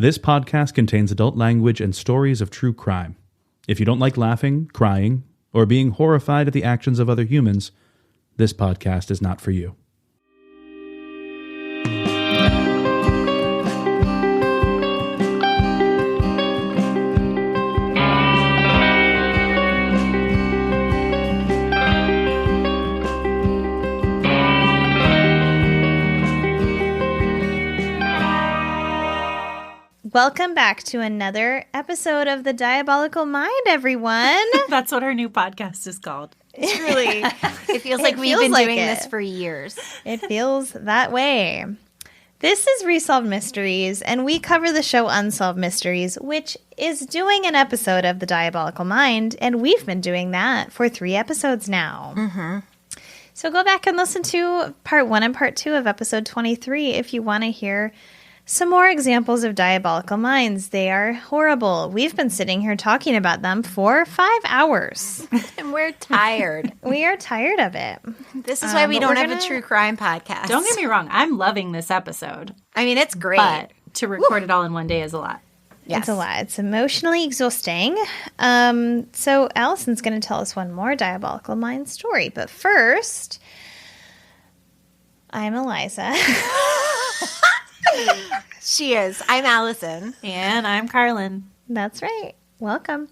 This podcast contains adult language and stories of true crime. If you don't like laughing, crying, or being horrified at the actions of other humans, this podcast is not for you. Welcome back to another episode of The Diabolical Mind, everyone. That's what our new podcast is called. Truly. It feels like we've been doing this for years. It feels that way. This is Resolved Mysteries, and we cover the show Unsolved Mysteries, which is doing an episode of The Diabolical Mind, and we've been doing that for 3 episodes now. Mm-hmm. So go back and listen to part 1 and part 2 of episode 23 if you want to hear some more examples of diabolical minds. They are horrible. We've been sitting here talking about them for 5 hours. And we're tired. We are tired of it. This is why we don't have a true crime podcast. Don't get me wrong. I'm loving this episode. I mean, it's great. But to record it all in one day is a lot. Yes. It's a lot. It's emotionally exhausting. So Allison's going to tell us one more diabolical mind story. But first, I'm Eliza. She is. I'm Alison. And I'm Carlin. That's right. Welcome.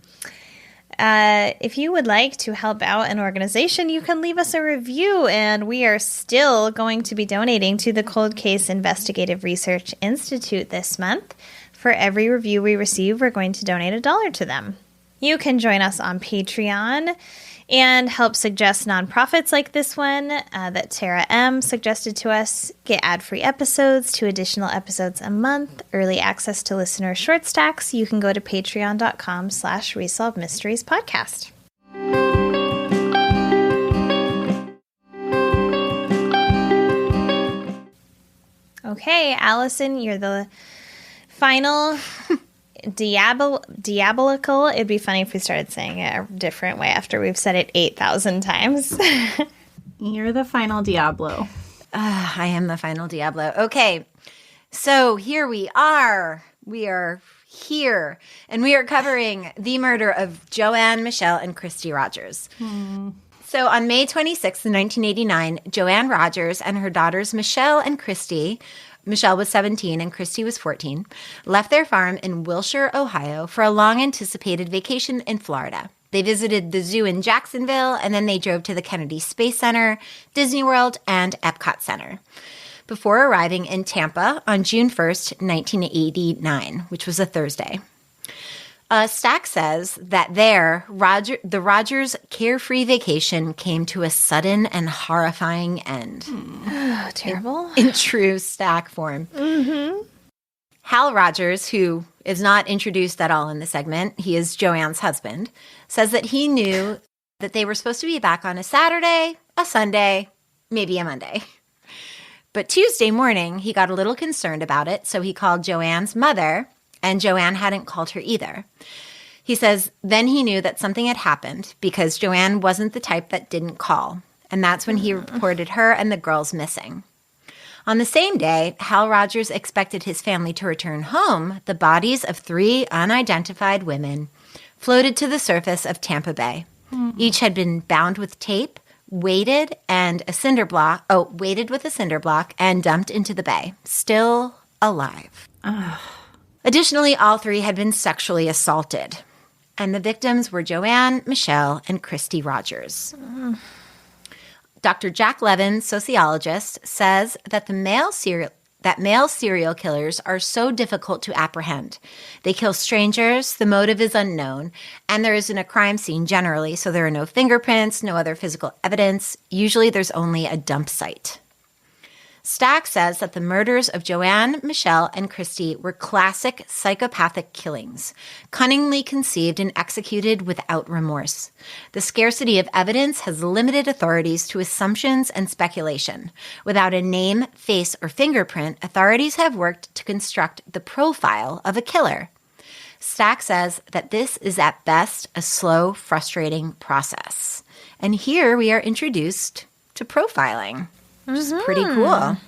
If you would like to help out an organization, you can leave us a review, and we are still going to be donating to the Cold Case Investigative Research Institute this month. For every review we receive, we're going to donate $1 to them. You can join us on Patreon and help suggest nonprofits like this one that Tara M. suggested to us, get ad-free episodes, 2 additional episodes a month, early access to listener short stacks. You can go to patreon.com/resolvedmysteriespodcast. Okay, Allison, you're the final Diabolical. It'd be funny if we started saying it a different way after we've said it 8,000 times. You're the final Diablo. I am the final Diablo. Okay, so here we are. We are here, and we are covering the murder of Joann, Michelle, and Christy Rogers. So on May 26th, 1989, Joann Rogers and her daughters Michelle and Christy, Michelle was 17 and Christy was 14, left their farm in Wilshire, Ohio for a long-anticipated vacation in Florida. They visited the zoo in Jacksonville, and then they drove to the Kennedy Space Center, Disney World, and Epcot Center before arriving in Tampa on June 1st, 1989, which was a Thursday. Stack says that there, the Rogers' carefree vacation came to a sudden and horrifying end. Oh, terrible. In true Stack form. Mm-hmm. Hal Rogers, who is not introduced at all in the segment, he is Joann's husband, says that he knew that they were supposed to be back on a Saturday, a Sunday, maybe a Monday. But Tuesday morning, he got a little concerned about it, so he called Joann's mother, and Joann hadn't called her either. He says then he knew that something had happened because Joann wasn't the type that didn't call, and that's when he reported her and the girls missing. On the same day, Hal Rogers expected his family to return home. The bodies of 3 unidentified women floated to the surface of Tampa Bay. Each had been bound with tape, weighted with a cinder block and dumped into the bay, still alive. Additionally, all 3 had been sexually assaulted, and the victims were Joann, Michelle, and Christy Rogers. Dr. Jack Levin, sociologist, says that male serial killers are so difficult to apprehend. They kill strangers, the motive is unknown, and there isn't a crime scene generally, so there are no fingerprints, no other physical evidence. Usually there's only a dump site. Stack says that the murders of Joann, Michelle, and Christy were classic psychopathic killings, cunningly conceived and executed without remorse. The scarcity of evidence has limited authorities to assumptions and speculation. Without a name, face, or fingerprint, authorities have worked to construct the profile of a killer. Stack says that this is at best a slow, frustrating process. And here we are introduced to profiling, which is pretty cool.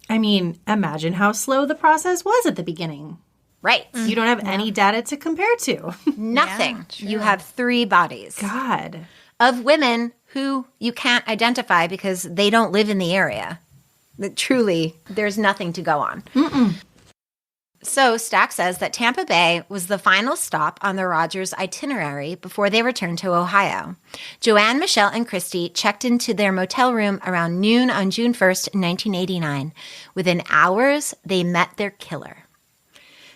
I mean, imagine how slow the process was at the beginning. Right. You don't have any data to compare to. Nothing. true. You have 3 bodies God. of women who you can't identify because they don't live in the area. That truly, there's nothing to go on. So Stack says that Tampa Bay was the final stop on the Rogers itinerary before they returned to Ohio. Joanne, Michelle, and Christy checked into their motel room around noon on June 1st, 1989. Within hours, they met their killer.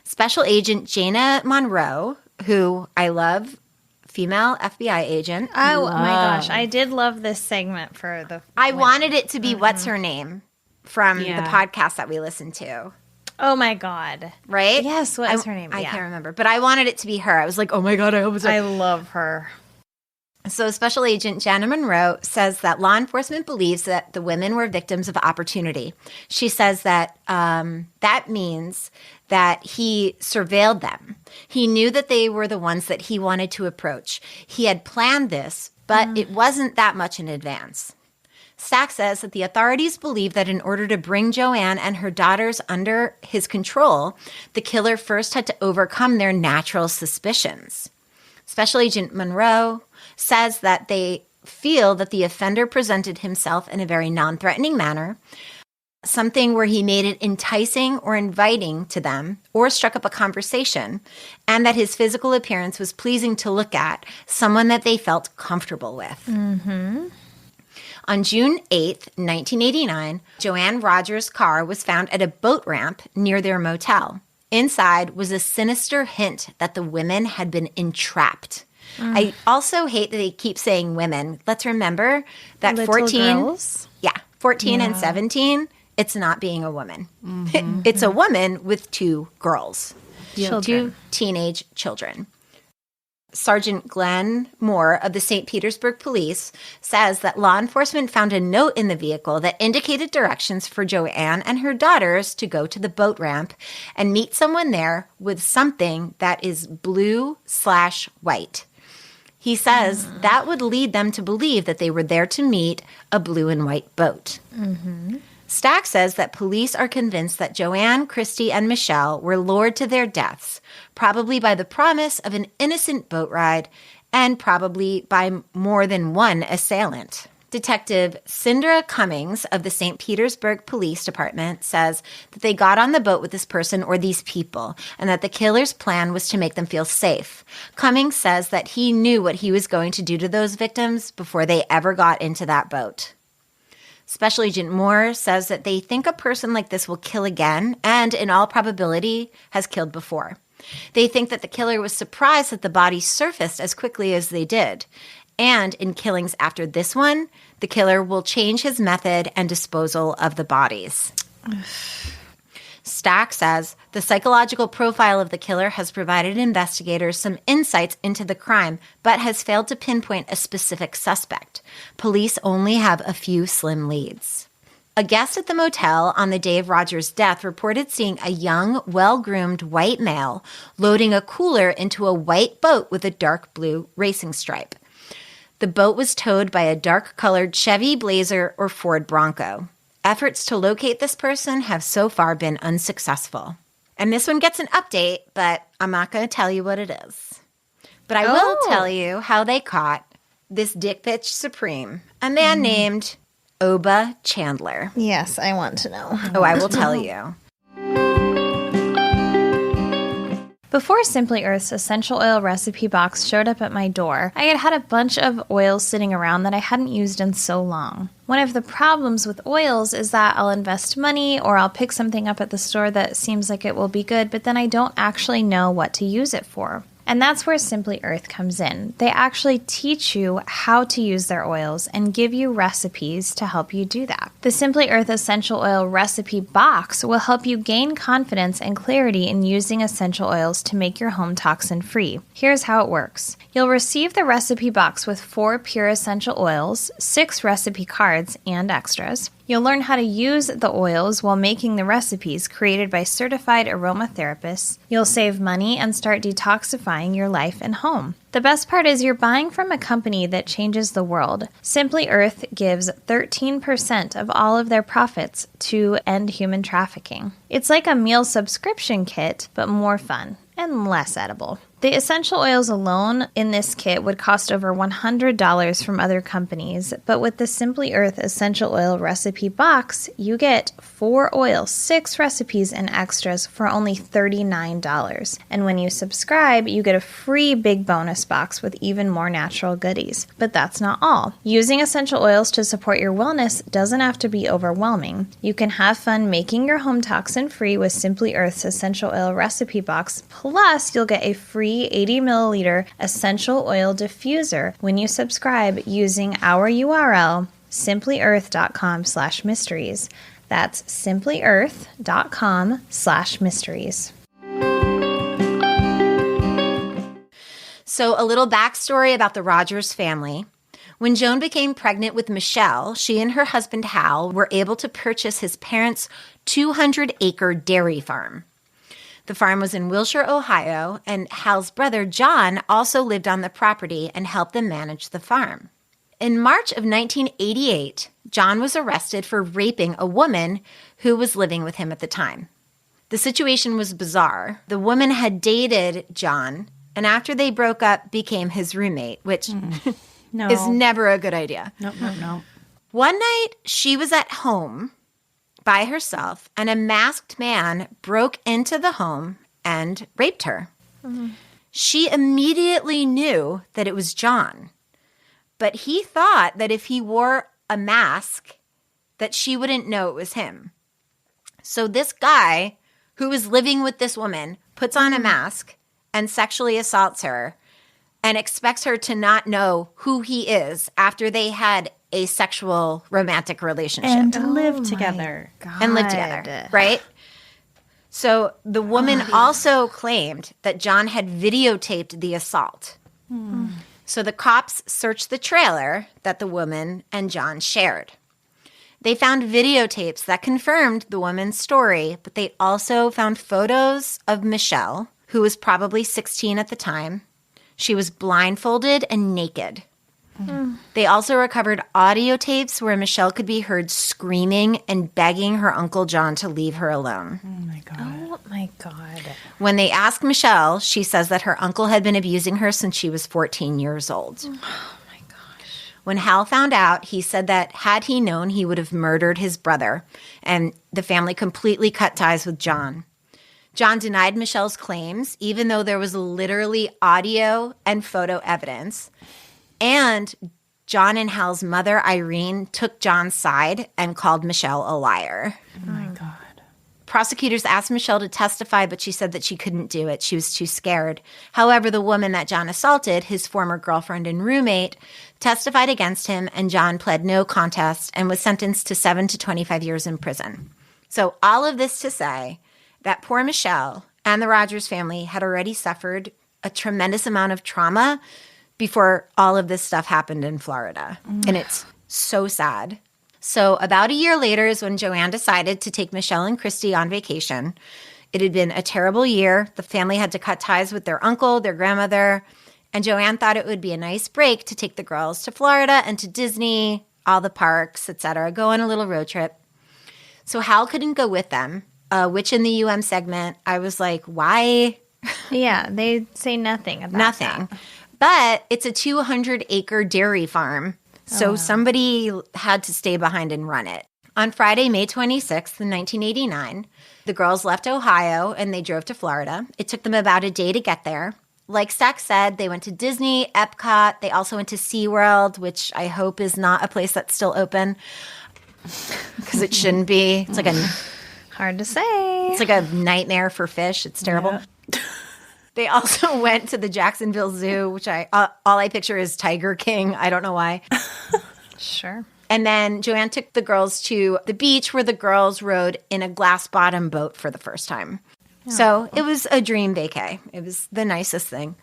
Special Agent Jaina Monroe, who I love, female FBI agent. Oh my gosh, I did love this segment for the. I wanted it to be What's Her Name from Yeah. the podcast that we listened to. Oh my god. Right? Yes, what is her name? I Yeah. can't remember, but I wanted it to be her. I was like, oh my God, I hope it's her. I love her. So Special Agent Jaina Monroe says that law enforcement believes that the women were victims of opportunity. She says that that means that he surveilled them. He knew that they were the ones that he wanted to approach. He had planned this, but it wasn't that much in advance. Stack says that the authorities believe that in order to bring Joanne and her daughters under his control, the killer first had to overcome their natural suspicions. Special Agent Monroe says that they feel that the offender presented himself in a very non-threatening manner, something where he made it enticing or inviting to them or struck up a conversation, and that his physical appearance was pleasing to look at, someone that they felt comfortable with. On June 8th, 1989, Joann Rogers' car was found at a boat ramp near their motel. Inside was a sinister hint that the women had been entrapped. I also hate that they keep saying women. Let's remember that Little 14, girls? 14 and 17, it's not being a woman. It's a woman with 2 girls, Children. 2 teenage children. Sergeant Glenn Moore of the St. Petersburg Police says that law enforcement found a note in the vehicle that indicated directions for Joanne and her daughters to go to the boat ramp and meet someone there with something that is blue/white. He says that would lead them to believe that they were there to meet a blue and white boat. Stack says that police are convinced that Joanne, Christy, and Michelle were lured to their deaths, probably by the promise of an innocent boat ride and probably by more than one assailant. Detective Cindra Cummings of the St. Petersburg Police Department says that they got on the boat with this person or these people and that the killer's plan was to make them feel safe. Cummings says that he knew what he was going to do to those victims before they ever got into that boat. Special Agent Moore says that they think a person like this will kill again and, in all probability, has killed before. They think that the killer was surprised that the bodies surfaced as quickly as they did. And in killings after this one, the killer will change his method and disposal of the bodies. Stack says the psychological profile of the killer has provided investigators some insights into the crime, but has failed to pinpoint a specific suspect. Police only have a few slim leads. A guest at the motel on the day of Rogers' death reported seeing a young, well-groomed white male loading a cooler into a white boat with a dark blue racing stripe. The boat was towed by a dark-colored Chevy Blazer or Ford Bronco. Efforts to locate this person have so far been unsuccessful. And this one gets an update, but I'm not going to tell you what it is. But I will tell you how they caught this dick bitch supreme, a man named Oba Chandler. Yes, I want to know. Oh, I will tell you. Before Simply Earth's essential oil recipe box showed up at my door, I had a bunch of oils sitting around that I hadn't used in so long. One of the problems with oils is that I'll invest money or I'll pick something up at the store that seems like it will be good, but then I don't actually know what to use it for. And that's where Simply Earth comes in. They actually teach you how to use their oils and give you recipes to help you do that. The Simply Earth Essential Oil Recipe Box will help you gain confidence and clarity in using essential oils to make your home toxin-free. Here's how it works. You'll receive the recipe box with 4 pure essential oils, 6 recipe cards, and extras. You'll learn how to use the oils while making the recipes created by certified aromatherapists. You'll save money and start detoxifying your life and home. The best part is you're buying from a company that changes the world. Simply Earth gives 13% of all of their profits to end human trafficking. It's like a meal subscription kit, but more fun and less edible. The essential oils alone in this kit would cost over $100 from other companies, but with the Simply Earth Essential Oil Recipe Box, you get 4 oils, 6 recipes, and extras for only $39. And when you subscribe, you get a free big bonus box with even more natural goodies. But that's not all. Using essential oils to support your wellness doesn't have to be overwhelming. You can have fun making your home toxin-free with Simply Earth's Essential Oil Recipe Box, plus you'll get a free 80 milliliter essential oil diffuser when you subscribe using our URL, simplyearth.com/mysteries. That's simplyearth.com/mysteries. So a little backstory about the Rogers family. When Joan became pregnant with Michelle, she and her husband Hal were able to purchase his parents' 200-acre dairy farm. The farm was in Wilshire, Ohio, and Hal's brother John also lived on the property and helped them manage the farm. In March of 1988, John was arrested for raping a woman who was living with him at the time. The situation was bizarre. The woman had dated John, and after they broke up, became his roommate, which is never a good idea. No. One night, she was at home by herself, and a masked man broke into the home and raped her. Mm-hmm. She immediately knew that it was John, but he thought that if he wore a mask, that she wouldn't know it was him. So this guy who was living with this woman puts on a mask and sexually assaults her and expects her to not know who he is after they had a sexual romantic relationship. And live together. And live together, right? So the woman also claimed that John had videotaped the assault. So the cops searched the trailer that the woman and John shared. They found videotapes that confirmed the woman's story, but they also found photos of Michelle, who was probably 16 at the time. She was blindfolded and naked. They also recovered audio tapes where Michelle could be heard screaming and begging her Uncle John to leave her alone. Oh, my God. When they asked Michelle, she says that her uncle had been abusing her since she was 14 years old. Oh, my gosh. When Hal found out, he said that had he known, he would have murdered his brother, and the family completely cut ties with John. John denied Michelle's claims, even though there was literally audio and photo evidence. And John and Hal's mother, Irene, took John's side and called Michelle a liar. Oh, my God. Prosecutors asked Michelle to testify, but she said that she couldn't do it. She was too scared. However, the woman that John assaulted, his former girlfriend and roommate, testified against him, and John pled no contest and was sentenced to 7 to 25 years in prison. So all of this to say that poor Michelle and the Rogers family had already suffered a tremendous amount of trauma before all of this stuff happened in Florida. And it's so sad. So about a year later is when Joanne decided to take Michelle and Christy on vacation. It had been a terrible year. The family had to cut ties with their uncle, their grandmother, and Joanne thought it would be a nice break to take the girls to Florida and to Disney, all the parks, etc., go on a little road trip. So Hal couldn't go with them, which in the UM segment, I was like, why? Yeah, they say nothing about that. But it's a 200-acre dairy farm, so somebody had to stay behind and run it. On Friday, May 26th, 1989, the girls left Ohio and they drove to Florida. It took them about a day to get there. Like Zach said, they went to Disney, Epcot. They also went to SeaWorld, which I hope is not a place that's still open because it shouldn't be. It's like hard to say. It's like a nightmare for fish. It's terrible. Yeah. They also went to the Jacksonville Zoo, which all I picture is Tiger King. I don't know why. Sure. And then Joanne took the girls to the beach where the girls rode in a glass-bottom boat for the first time. Oh. So it was a dream vacay. It was the nicest thing.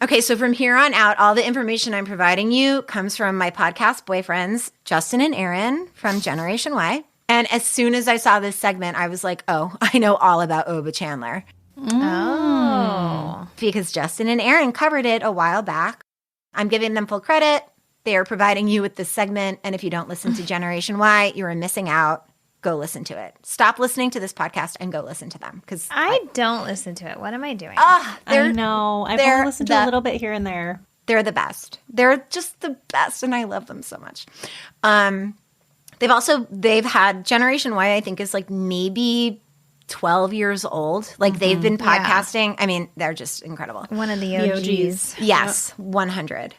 Okay, so from here on out, all the information I'm providing you comes from my podcast boyfriends, Justin and Aaron from Generation Y. And as soon as I saw this segment, I was like, oh, I know all about Oba Chandler. Oh. Because Justin and Aaron covered it a while back. I'm giving them full credit. They are providing you with this segment. And if you don't listen to Generation Y, you're missing out. Go listen to it. Stop listening to this podcast and go listen to them. Because I don't listen to it. What am I doing? I know. I've they're only listened to a little bit here and there. They're the best. They're just the best, and I love them so much. They've had Generation Y, I think, is like maybe 12 years old. Like they've been podcasting. I mean, they're just incredible. One of the OGs. Yes, 100.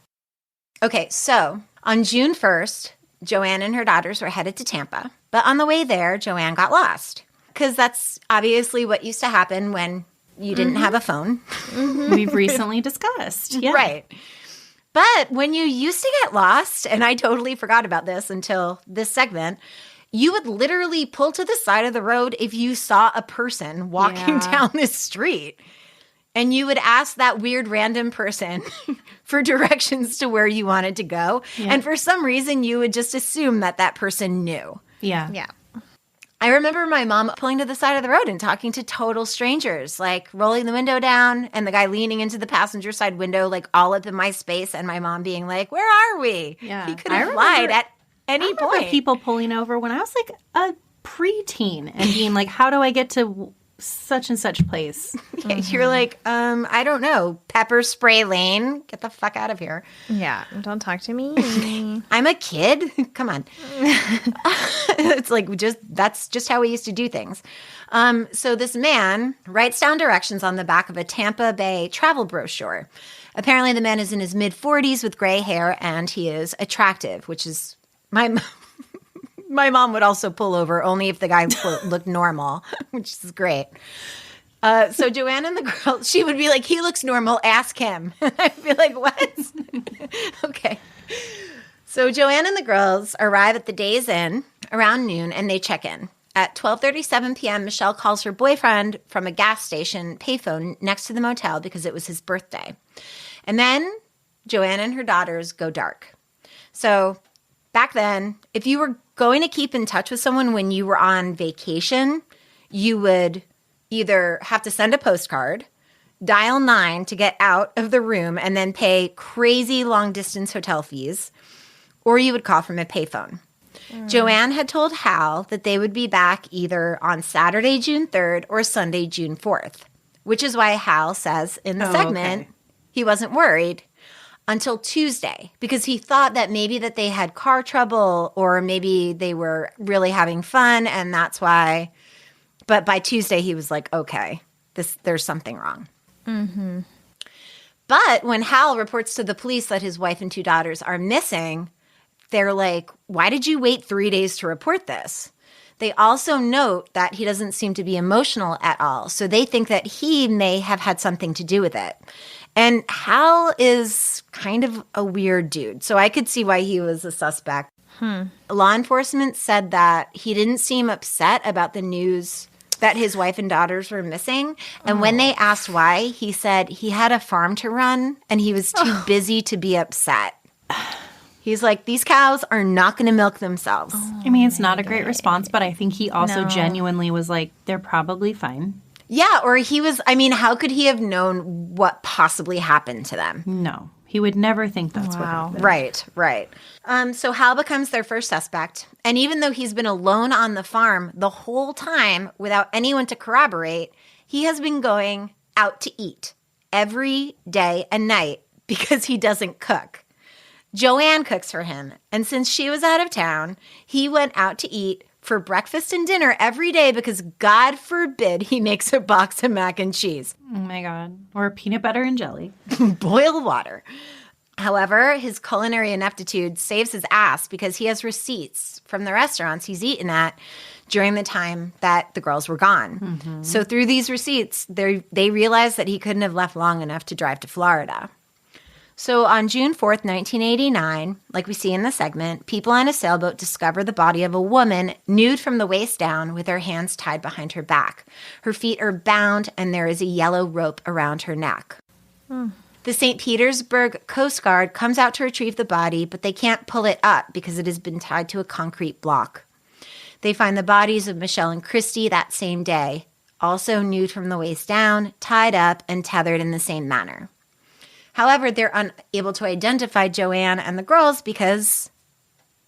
Okay, so on June 1st, Joanne and her daughters were headed to Tampa. But on the way there, Joanne got lost. Because that's obviously what used to happen when you didn't have a phone. We've recently discussed. Yeah. Right. But when you used to get lost, and I totally forgot about this until this segment, you would literally pull to the side of the road if you saw a person walking down this street. And you would ask that weird random person for directions to where you wanted to go. Yeah. And for some reason, you would just assume that that person knew. Yeah. Yeah. I remember my mom pulling to the side of the road and talking to total strangers, like rolling the window down and the guy leaning into the passenger side window, like all up in my space, and my mom being like, "Where are we?" Yeah. He could have lied at any point. People pulling over when I was like a preteen and being like, how do I get to such and such place? You're like, I don't know, Pepper Spray Lane. Get the fuck out of here. Yeah. Don't talk to me. I'm a kid. Come on. It's like that's just how we used to do things. So this man writes down directions on the back of a Tampa Bay travel brochure. Apparently the man is in his mid-40s with gray hair and he is attractive, which is my mom would also pull over only if the guy looked normal, which is great. So Joanne and the girls, she would be like, he looks normal, ask him. I'd be like, what? Okay. So Joanne and the girls arrive at the Days Inn around noon and they check in. At 12:37 p.m., Michelle calls her boyfriend from a gas station payphone next to the motel because it was his birthday. And then Joanne and her daughters go dark. So back then, if you were going to keep in touch with someone when you were on vacation, you would either have to send a postcard, dial 9 to get out of the room, and then pay crazy long-distance hotel fees, or you would call from a payphone. Joanne had told Hal that they would be back either on Saturday, June 3rd, or Sunday, June 4th, which is why Hal says in the segment he wasn't worried until Tuesday, because he thought that maybe that they had car trouble or maybe they were really having fun, and that's why. But by Tuesday, he was like, okay, there's something wrong. Mm-hmm. But when Hal reports to the police that his wife and 2 daughters are missing, they're like, why did you wait 3 days to report this? They also note that he doesn't seem to be emotional at all. So they think that he may have had something to do with it. And Hal is kind of a weird dude. So I could see why he was a suspect. Law enforcement said that he didn't seem upset about the news that his wife and daughters were missing. And when they asked why, he said he had a farm to run and he was too busy to be upset. He's like, these cows are not going to milk themselves. I mean, it's not a great response, but I think he also genuinely was like, they're probably fine. Yeah, or he was, I mean, how could he have known what possibly happened to them? No, he would never think that's what happened. Right. So Hal becomes their first suspect. And even though he's been alone on the farm the whole time without anyone to corroborate, he has been going out to eat every day and night because he doesn't cook. Joanne cooks for him. And since she was out of town, he went out to eat for breakfast and dinner every day because God forbid he makes a box of mac and cheese. Oh my God. Or peanut butter and jelly. Boil water. However, his culinary ineptitude saves his ass because he has receipts from the restaurants he's eaten at during the time that the girls were gone. Mm-hmm. So through these receipts, they realized that he couldn't have left long enough to drive to Florida. So on June 4th, 1989, like we see in the segment, people on a sailboat discover the body of a woman nude from the waist down with her hands tied behind her back. Her feet are bound and there is a yellow rope around her neck. The The St. Petersburg Coast Guard comes out to retrieve the body, but they can't pull it up because it has been tied to a concrete block. They find the bodies of Michelle and Christy that same day, also nude from the waist down, tied up, and tethered in the same manner. However, they're unable to identify Joanne and the girls because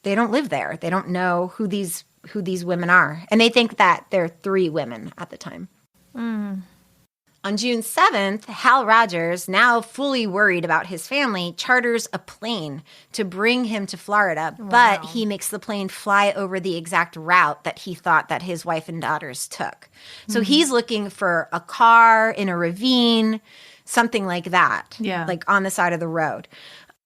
they don't live there. They don't know who these women are. And they think that they're 3 women at the time. On June 7th, Hal Rogers, now fully worried about his family, charters a plane to bring him to Florida. Wow. But he makes the plane fly over the exact route that he thought that his wife and daughters took. So he's looking for a car in a ravine, something like that. Yeah. Like on the side of the road.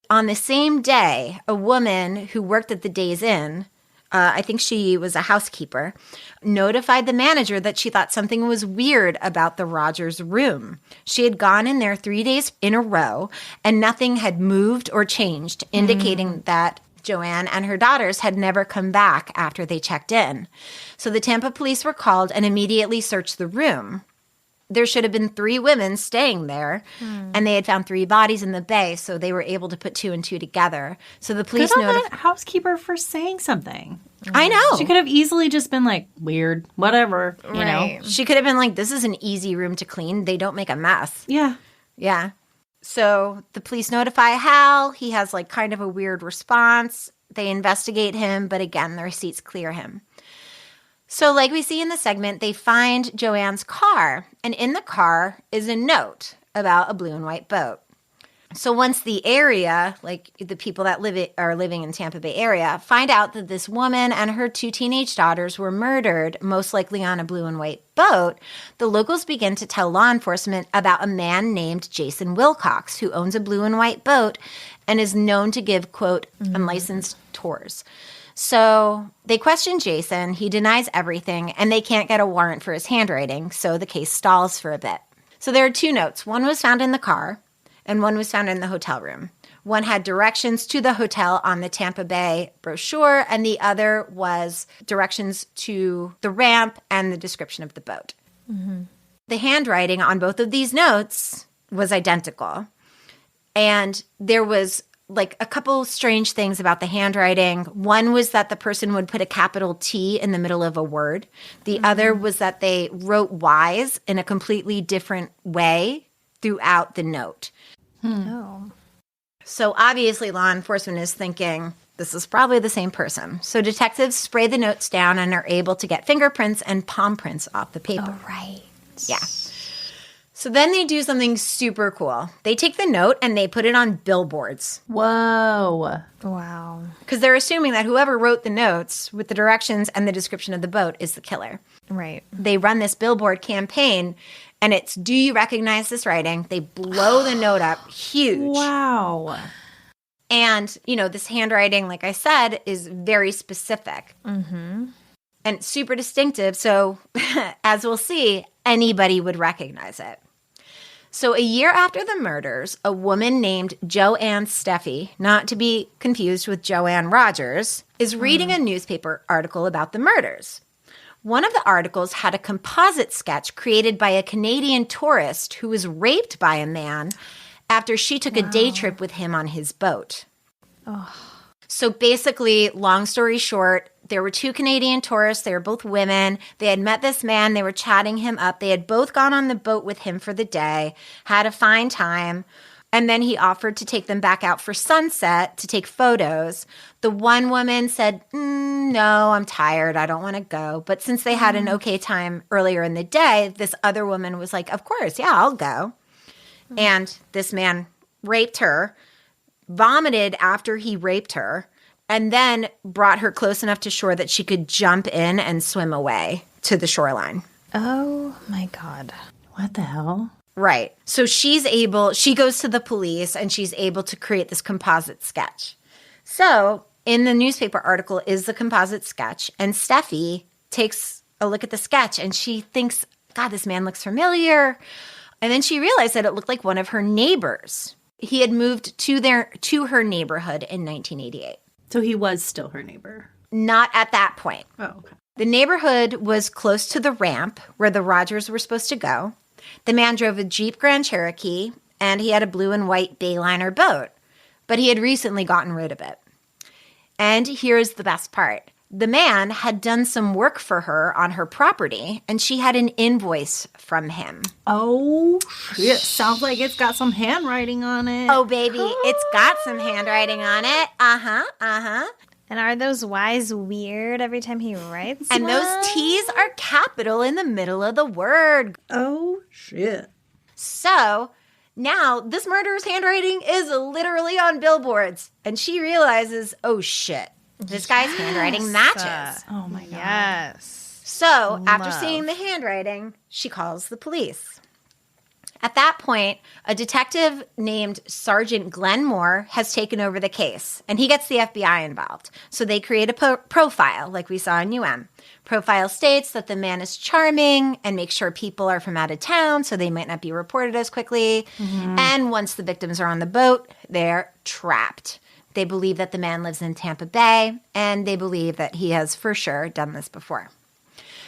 On the same day, a woman who worked at the Days Inn, I think she was a housekeeper, notified the manager that she thought something was weird about the Rogers room. She had gone in there 3 days in a row and nothing had moved or changed, indicating that Joanne and her daughters had never come back after they checked in. So the Tampa police were called and immediately searched the room. There should have been 3 women staying there, and they had found 3 bodies in the bay, so they were able to put 2 and 2 together. So the police Good on that housekeeper for saying something. I know. She could have easily just been like, weird, whatever, you know? Right. She could have been like, this is an easy room to clean. They don't make a mess. Yeah. Yeah. So the police notify Hal. He has like kind of a weird response. They investigate him, but again, the receipts clear him. So like we see in the segment, they find Joanne's car, and in the car is a note about a blue and white boat. So once the area, like the people that are living in Tampa Bay area, find out that this woman and her 2 teenage daughters were murdered, most likely on a blue and white boat, the locals begin to tell law enforcement about a man named Jason Wilcox, who owns a blue and white boat and is known to give, quote, unlicensed tours. So they question Jason. He denies everything, and they can't get a warrant for his handwriting, so the case stalls for a bit. So there are 2 notes. One was found in the car, and one was found in the hotel room. One had directions to the hotel on the Tampa Bay brochure, and the other was directions to the ramp and the description of the boat. The handwriting on both of these notes was identical, and there was like a couple strange things about the handwriting. One was that the person would put a capital T in the middle of a word. The other was that they wrote Y's in a completely different way throughout the note. Oh. So obviously law enforcement is thinking this is probably the same person. So detectives spray the notes down and are able to get fingerprints and palm prints off the paper. Oh, right. Yeah. So then they do something super cool. They take the note and they put it on billboards. Whoa. Wow. Because they're assuming that whoever wrote the notes with the directions and the description of the boat is the killer. Right. They run this billboard campaign, and it's, do you recognize this writing? They blow the note up huge. Wow. And, you know, this handwriting, like I said, is very specific. And super distinctive. So, as we'll see, anybody would recognize it. So a year after the murders, a woman named Joanne Steffi, not to be confused with Joann Rogers, is reading a newspaper article about the murders. One of the articles had a composite sketch created by a Canadian tourist who was raped by a man after she took a day trip with him on his boat. So basically, long story short, there were 2 Canadian tourists. They were both women. They had met this man. They were chatting him up. They had both gone on the boat with him for the day, had a fine time. And then he offered to take them back out for sunset to take photos. The one woman said, no, I'm tired. I don't want to go. But since they had an okay time earlier in the day, this other woman was like, of course, yeah, I'll go. And this man raped her, vomited after he raped her, and then brought her close enough to shore that she could jump in and swim away to the shoreline. Oh, my God. What the hell? Right. So she goes to the police and she's able to create this composite sketch. So in the newspaper article is the composite sketch, and Steffi takes a look at the sketch and she thinks, God, this man looks familiar. And then she realized that it looked like one of her neighbors. He had moved to her neighborhood in 1988. So he was still her neighbor. Not at that point. Oh, okay. The neighborhood was close to the ramp where the Rogers were supposed to go. The man drove a Jeep Grand Cherokee, and he had a blue and white Bayliner boat, but he had recently gotten rid of it. And here's the best part. The man had done some work for her on her property, and she had an invoice from him. Oh, shit. Sounds like it's got some handwriting on it. Oh, baby, it's got some handwriting on it. Uh-huh. And are those Y's weird every time he writes? And those T's are capital in the middle of the word. Oh, shit. So now this murderer's handwriting is literally on billboards, and she realizes, oh, shit. This guy's handwriting matches. Oh, my God. Yes. So after seeing the handwriting, she calls the police. At that point, a detective named Sergeant Glenn Moore has taken over the case, and he gets the FBI involved. So they create a profile, like we saw in UM. Profile states that the man is charming and makes sure people are from out of town, so they might not be reported as quickly. And once the victims are on the boat, they're trapped. They believe that the man lives in Tampa Bay, and they believe that he has for sure done this before.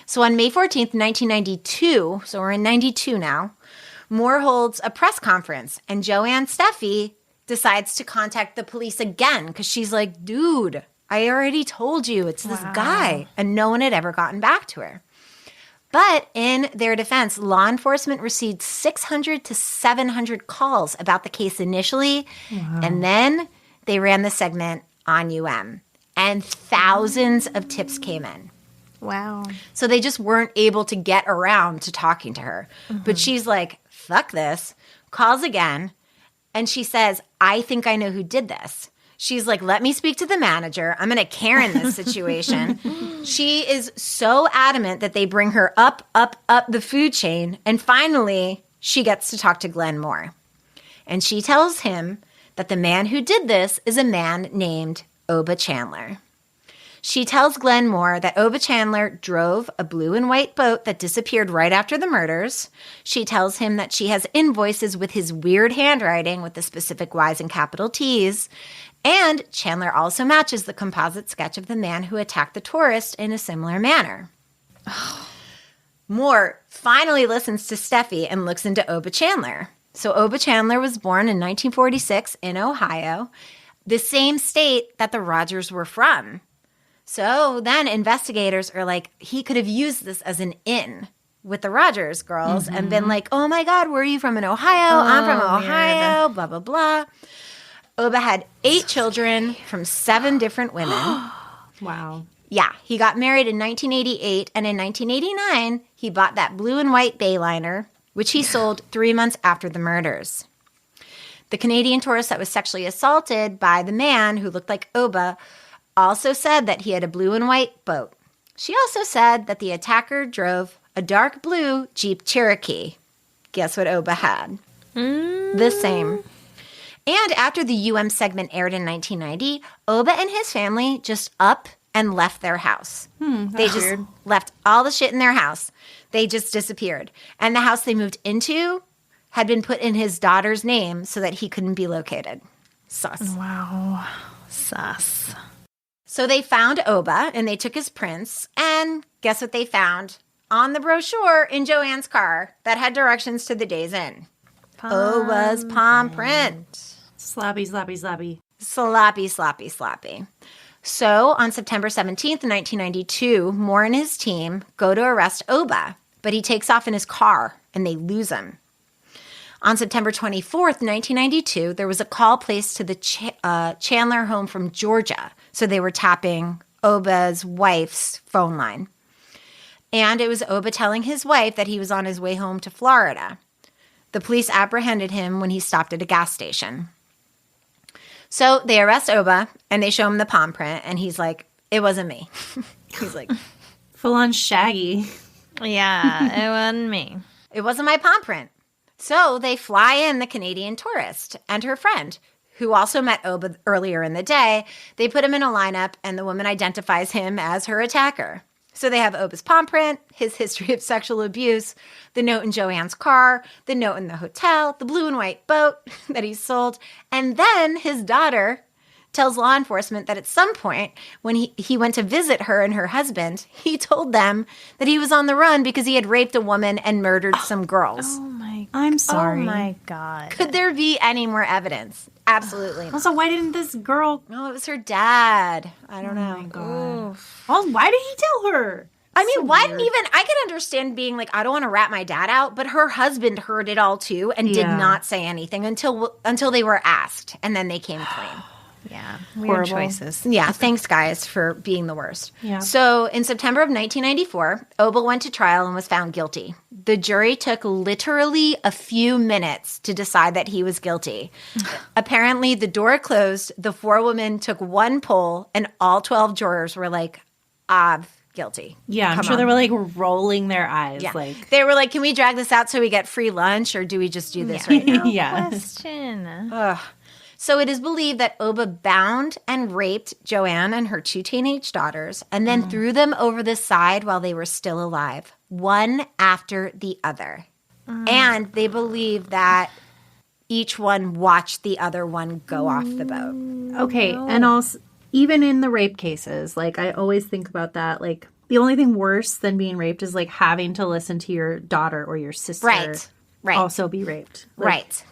So on May 14th, 1992, so we're in 92 now, Moore holds a press conference, and Joanne Steffi decides to contact the police again because she's like, dude, I already told you it's this guy, and no one had ever gotten back to her. But in their defense, law enforcement received 600 to 700 calls about the case initially, and then they ran the segment on UM, and thousands of tips came in. Wow. So they just weren't able to get around to talking to her. But she's like, fuck this, calls again, and she says, I think I know who did this. She's like, let me speak to the manager. I'm going to Karen this situation. She is so adamant that they bring her up the food chain, and finally she gets to talk to Glenn Moore. And she tells him that the man who did this is a man named Oba Chandler. She tells Glenn Moore that Oba Chandler drove a blue and white boat that disappeared right after the murders. She tells him that she has invoices with his weird handwriting with the specific Y's and capital T's. And Chandler also matches the composite sketch of the man who attacked the tourist in a similar manner. Moore finally listens to Steffi and looks into Oba Chandler. So Oba Chandler was born in 1946 in Ohio, the same state that the Rogers were from. So then investigators are like, he could have used this as an in with the Rogers girls and been like, oh my God, where are you from in Ohio? I'm from Ohio, blah, blah, blah. Oba had 8 children from 7 different women. Wow. Yeah, he got married in 1988, and in 1989, he bought that blue and white Bayliner, which he sold 3 months after the murders. The Canadian tourist that was sexually assaulted by the man who looked like Oba also said that he had a blue and white boat. She also said that the attacker drove a dark blue Jeep Cherokee. Guess what Oba had? The same. And after the UM segment aired in 1990, Oba and his family just up and left their house. They just left all the shit in their house. They just disappeared. And the house they moved into had been put in his daughter's name so that he couldn't be located. Sus. Wow. Sus. So they found Oba, and they took his prints, and guess what they found? On the brochure in Joanne's car that had directions to the Days Inn. Oba's palm print. Sloppy, sloppy, sloppy. Sloppy, sloppy, sloppy. So on September 17th, 1992, Moore and his team go to arrest Oba, but he takes off in his car, and they lose him. On September 24th, 1992, there was a call placed to the Chandler home from Georgia. So they were tapping Oba's wife's phone line. And it was Oba telling his wife that he was on his way home to Florida. The police apprehended him when he stopped at a gas station. So they arrest Oba, and they show him the palm print, and he's like, it wasn't me. He's like, full on Shaggy. Yeah, it wasn't me. It wasn't my palm print. So they fly in the Canadian tourist and her friend, who also met Oba earlier in the day. They put him in a lineup, and the woman identifies him as her attacker. So they have Oba's palm print, his history of sexual abuse, the note in Joanne's car, the note in the hotel, the blue and white boat that he sold. And then his daughter tells law enforcement that at some point when he went to visit her and her husband, he told them that he was on the run because he had raped a woman and murdered some girls. Oh my I'm sorry. Oh, my God. Could there be any more evidence? Absolutely not. Also, why didn't this girl... No, it was her dad. I don't know. Oh, my God. Also, why did he tell her? I mean, why didn't even... I could understand being like, I don't want to rat my dad out, but her husband heard it all too and did not say anything until they were asked, and then they came clean. Yeah, weird choices. Yeah, thanks, guys, for being the worst. Yeah. So in September of 1994, Oba went to trial and was found guilty. The jury took literally a few minutes to decide that he was guilty. Apparently, the door closed, the four women took one poll, and all 12 jurors were like, guilty. Yeah, I'm Come sure on. they were like rolling their eyes. Yeah. Like, They were like, can we drag this out so we get free lunch, or do we just do this right now? yeah. Question. So it is believed that Oba bound and raped Joanne and her two teenage daughters and then threw them over the side while they were still alive, one after the other. And they believe that each one watched the other one go off the boat. Okay, and also, even in the rape cases, like, I always think about that. Like, the only thing worse than being raped is, like, having to listen to your daughter or your sister Right. also be raped. Like, Right.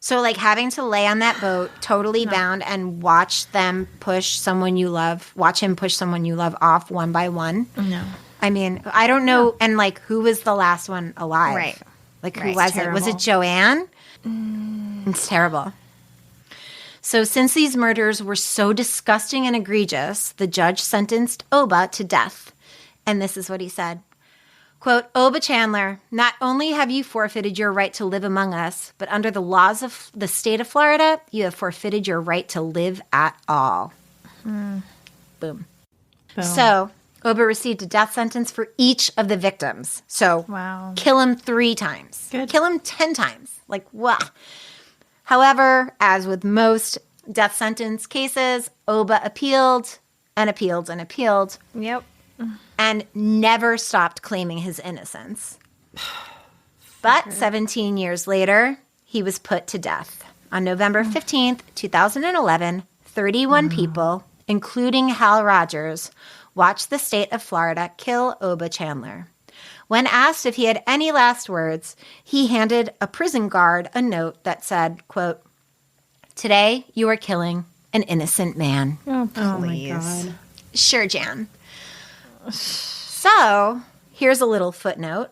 So, like, having to lay on that boat, totally bound, and watch him push someone you love off one by one. No. I mean, I don't know. And, like, who was the last one alive? Right. Like, who Right. was it? Was it Joanne? It's terrible. So, since these murders were so disgusting and egregious, the judge sentenced Oba to death. And this is what he said. Quote, Oba Chandler, not only have you forfeited your right to live among us, but under the laws of the state of Florida, you have forfeited your right to live at all. Boom. So, Oba received a death sentence for each of the victims. So, Wow. kill him 3 times. Good. Kill him 10 times. Like, wow. However, as with most death sentence cases, Oba appealed and appealed and appealed Yep. and never stopped claiming his innocence. But 17 years later, he was put to death. On November 15th, 2011, 31 people, including Hal Rogers, watched the state of Florida kill Oba Chandler. When asked if he had any last words, he handed a prison guard a note that said, quote, today you are killing an innocent man. Oh, Oh, my please. God. Sure, Jan. So, here's a little footnote.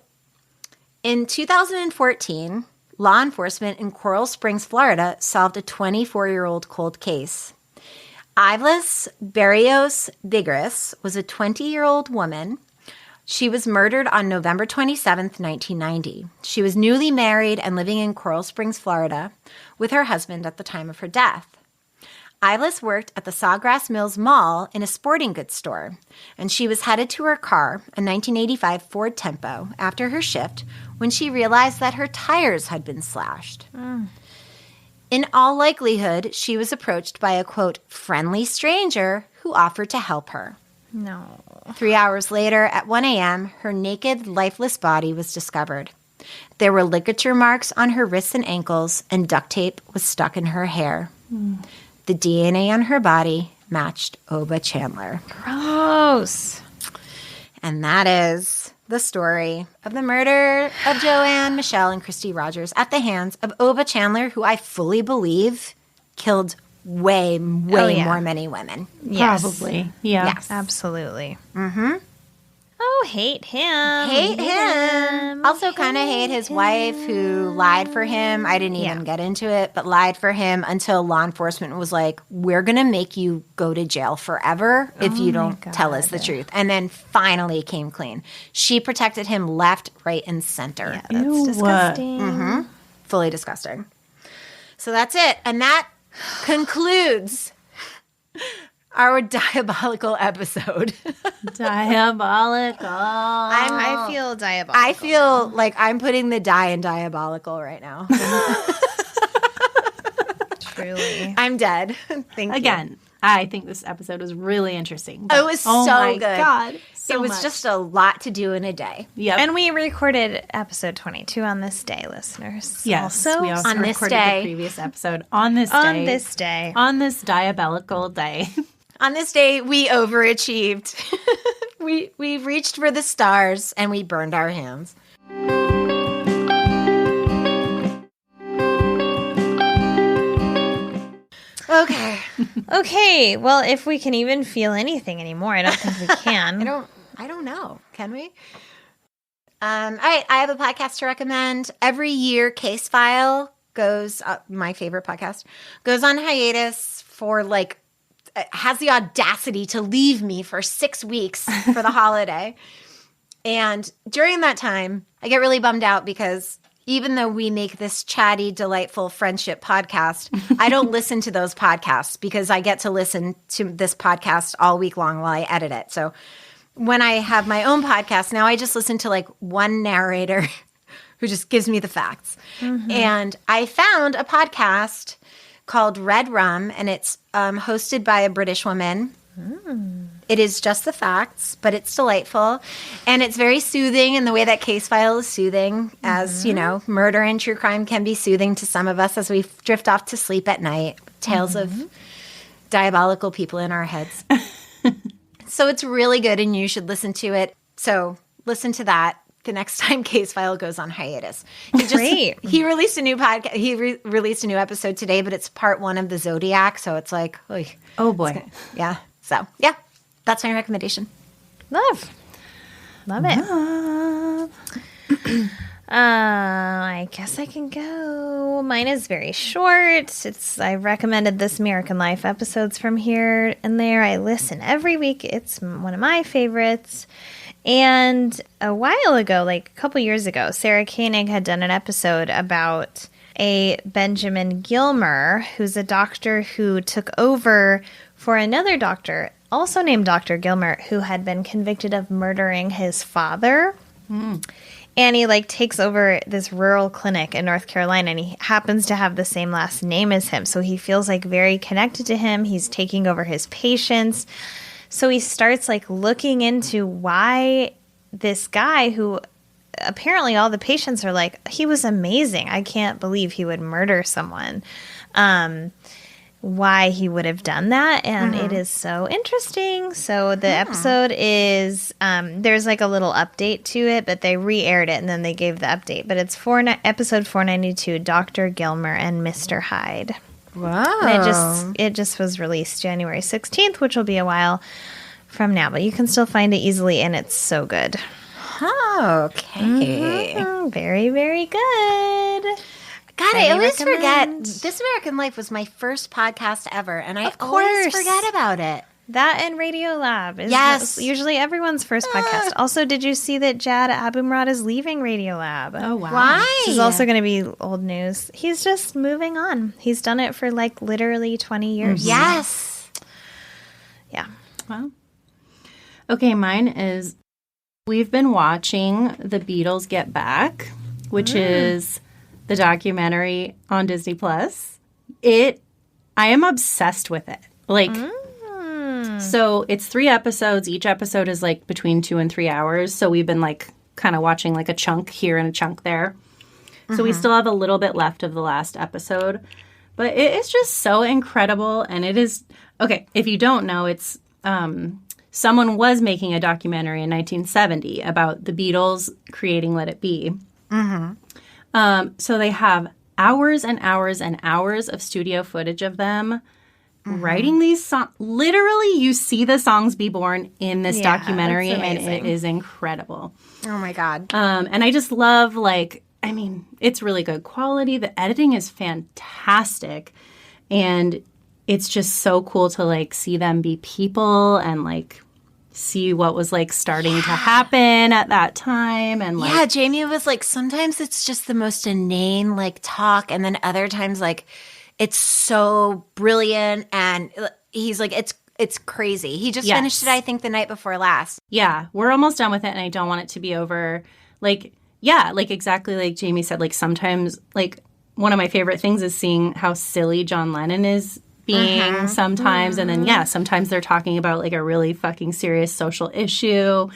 In 2014, law enforcement in Coral Springs, Florida, solved a 24-year-old cold case. Ivlis Barrios Vigres was a 20-year-old woman. She was murdered on November 27th, 1990. She was newly married and living in Coral Springs, Florida, with her husband at the time of her death. Ivlis worked at the Sawgrass Mills Mall in a sporting goods store, and she was headed to her car, a 1985 Ford Tempo, after her shift when she realized that her tires had been slashed. In all likelihood, she was approached by a, quote, friendly stranger who offered to help her. No. 3 hours later, at 1 a.m., her naked, lifeless body was discovered. There were ligature marks on her wrists and ankles, and duct tape was stuck in her hair. The DNA on her body matched Oba Chandler. Gross. And that is the story of the murder of Joanne, Michelle, and Christy Rogers at the hands of Oba Chandler, who I fully believe killed way more many women. Yes. Probably. Yeah. Yes. Absolutely. Mm-hmm. Oh, hate him. Hate him. Also kind of hate his wife who lied for him. I didn't even get into it, but lied for him until law enforcement was like, we're going to make you go to jail forever if you don't tell us the truth. And then finally came clean. She protected him left, right, and center. Yeah, that's Ew. disgusting. Fully disgusting. So that's it. And that concludes our diabolical episode. Diabolical. I feel diabolical. I feel like I'm putting the die in diabolical right now. Truly. I'm dead. Thank you. Again, I think this episode was really interesting. It was oh so my good. God. So it was much. just a lot to do in a day. Yep. And we recorded episode 22 on this day, listeners. Yes, Also, we also on this recorded day. the previous episode on this day. on this day. On this diabolical day. On this day, we overachieved. we reached for the stars and we burned our hands. Okay. Okay, well, if we can even feel anything anymore, I don't think we can. I don't know. Can we? All right, I have a podcast to recommend. Every year, Case File goes, my favorite podcast, goes on hiatus for has the audacity to leave me for 6 weeks for the holiday. And during that time, I get really bummed out because even though we make this chatty, delightful friendship podcast, I don't listen to those podcasts because I get to listen to this podcast all week long while I edit it. So when I have my own podcast, now I just listen to one narrator who just gives me the facts. Mm-hmm. And I found a podcast called Red Rum, and it's hosted by a British woman. Mm. It is just the facts, but it's delightful. And it's very soothing in the way that Case File is soothing, as, murder and true crime can be soothing to some of us as we drift off to sleep at night. Tales of diabolical people in our heads. So it's really good, and you should listen to it. So listen to that the next time Case File goes on hiatus. Great. He released a new podcast. He released a new episode today, but it's part 1 of the Zodiac. So it's like, oh boy. Yeah. So yeah, that's my recommendation. Love it. I guess I can go. Mine is very short. I recommended This American Life episodes from here and there. I listen every week. It's one of my favorites. And a while ago, a couple years ago, Sarah Koenig had done an episode about a Benjamin Gilmer, who's a doctor who took over for another doctor, also named Dr. Gilmer, who had been convicted of murdering his father. Mm. And he takes over this rural clinic in North Carolina, and he happens to have the same last name as him. So he feels very connected to him. He's taking over his patients. So he starts looking into why this guy, who apparently all the patients are he was amazing. I can't believe he would murder someone. Why he would have done that. And it is so interesting. So the episode is, there's a little update to it, but they re-aired it and then they gave the update. But it's episode 492, Dr. Gilmer and Mr. Hyde. Wow. And it just was released January 16th, which will be a while from now, but you can still find it easily, and it's so good. Okay. Mm-hmm. Very, very good. God, I always forget. This American Life was my first podcast ever, and I always forget about it. That and Radio Lab is usually everyone's first podcast. Also, did you see that Jad Abumrad is leaving Radio Lab? Oh, wow. Why? This is also going to be old news. He's just moving on. He's done it for literally 20 years. Mm-hmm. Yes. Yeah. Wow. Okay, mine is, we've been watching The Beatles Get Back, which is the documentary on Disney Plus. I am obsessed with it. So it's 3 episodes. Each episode is between 2 and 3 hours. So we've been kind of watching a chunk here and a chunk there. So we still have a little bit left of the last episode. But it is just so incredible. And it is, okay, if you don't know, it's someone was making a documentary in 1970 about the Beatles creating Let It Be. So they have hours and hours and hours of studio footage of them writing these songs. Literally, you see the songs be born in this documentary, and it is incredible. Oh, my God. And I just love, it's really good quality. The editing is fantastic. And it's just so cool to, see them be people and, see what was starting to happen at that time. And Jamie was sometimes it's just the most inane talk, and then other times it's so brilliant, and he's it's crazy. He just finished it, I think, the night before last. Yeah, we're almost done with it, and I don't want it to be over. Exactly like Jamie said, sometimes one of my favorite things is seeing how silly John Lennon is being sometimes. And then, sometimes they're talking about a really fucking serious social issue.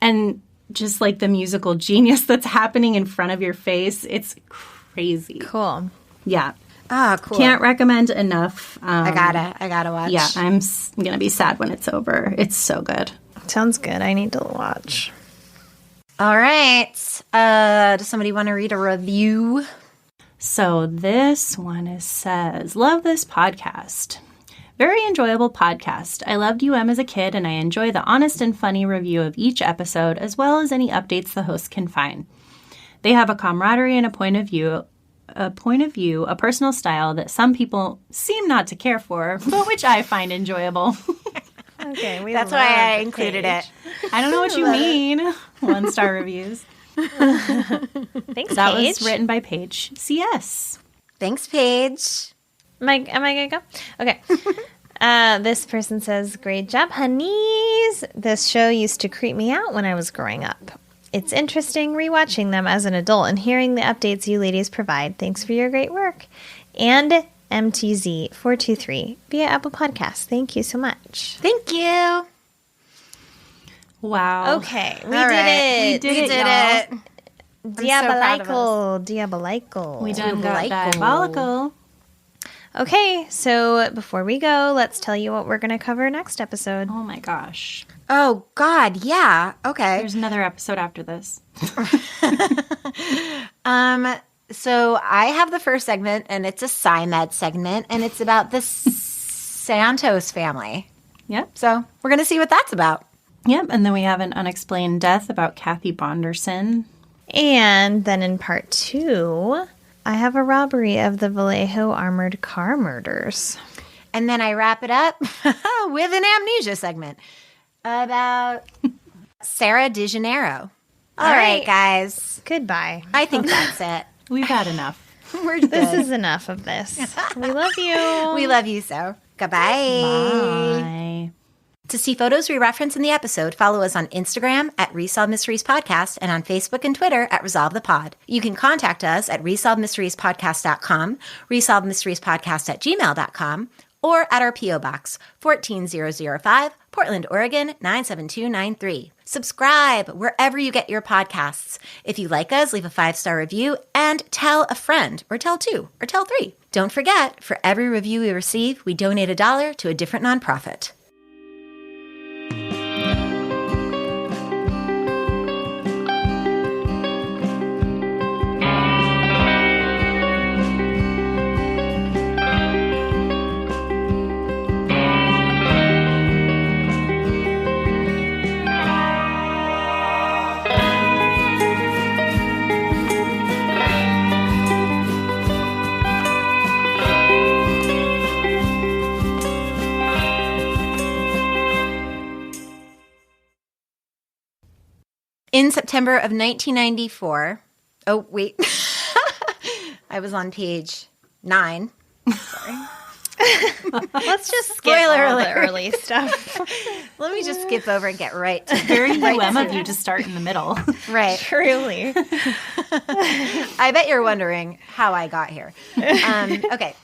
And just the musical genius that's happening in front of your face. It's crazy. Cool. Yeah. Ah, cool. Can't recommend enough. I gotta watch. Yeah, I'm going to be sad when it's over. It's so good. Sounds good. I need to watch. All right. Does somebody want to read a review? So this one says, love this podcast. Very enjoyable podcast. I loved UM as a kid, and I enjoy the honest and funny review of each episode, as well as any updates the hosts can find. They have a camaraderie and a point of view, a personal style that some people seem not to care for, but which I find enjoyable. Okay, That's why I included it. I don't know what you mean. 1-star reviews. Thanks, That Paige. was written by Paige CS. Thanks, Paige. Am I going to go? Okay. This person says, great job, honeys. This show used to creep me out when I was growing up. It's interesting rewatching them as an adult and hearing the updates you ladies provide. Thanks for your great work. And MTZ423 via Apple Podcasts. Thank you so much. Thank you. Wow. Okay, we All did right. it. We did We it, did y'all. it. I'm so proud of us. Diabolical. We done got Diabolical. diabolical. Okay, so before we go, let's tell you what we're going to cover next episode. Oh my gosh. Oh, God. Yeah. Okay. There's another episode after this. So I have the first segment, and it's a SciMed segment, and it's about the Santos family. Yep. So we're going to see what that's about. Yep. And then we have an unexplained death about Kathy Bonderson. And then in part 2, I have a robbery of the Vallejo armored car murders. And then I wrap it up with an amnesia segment about Sarah De Janeiro. All right, guys. Goodbye. I think that's it. We've had enough. We're good. This is enough of this. We love you. We love you so. Goodbye. Bye. To see photos we reference in the episode, follow us on Instagram at Resolve Mysteries Podcast and on Facebook and Twitter at Resolve the Pod. You can contact us at resolvemysteriespodcast.com, resolvemysteriespodcast@gmail.com, or at our P.O. Box, 14005, Portland, Oregon, 97293. Subscribe wherever you get your podcasts. If you like us, leave a 5-star review and tell a friend, or tell 2, or tell 3. Don't forget, for every review we receive, we donate $1 to a different nonprofit. In September of 1994, oh, wait, I was on page 9. Sorry. Let's just skip Spoiler all alert. the early stuff. Let me just skip over and get right to Very UM of you to start in the middle. right. Truly. I bet you're wondering how I got here. Okay.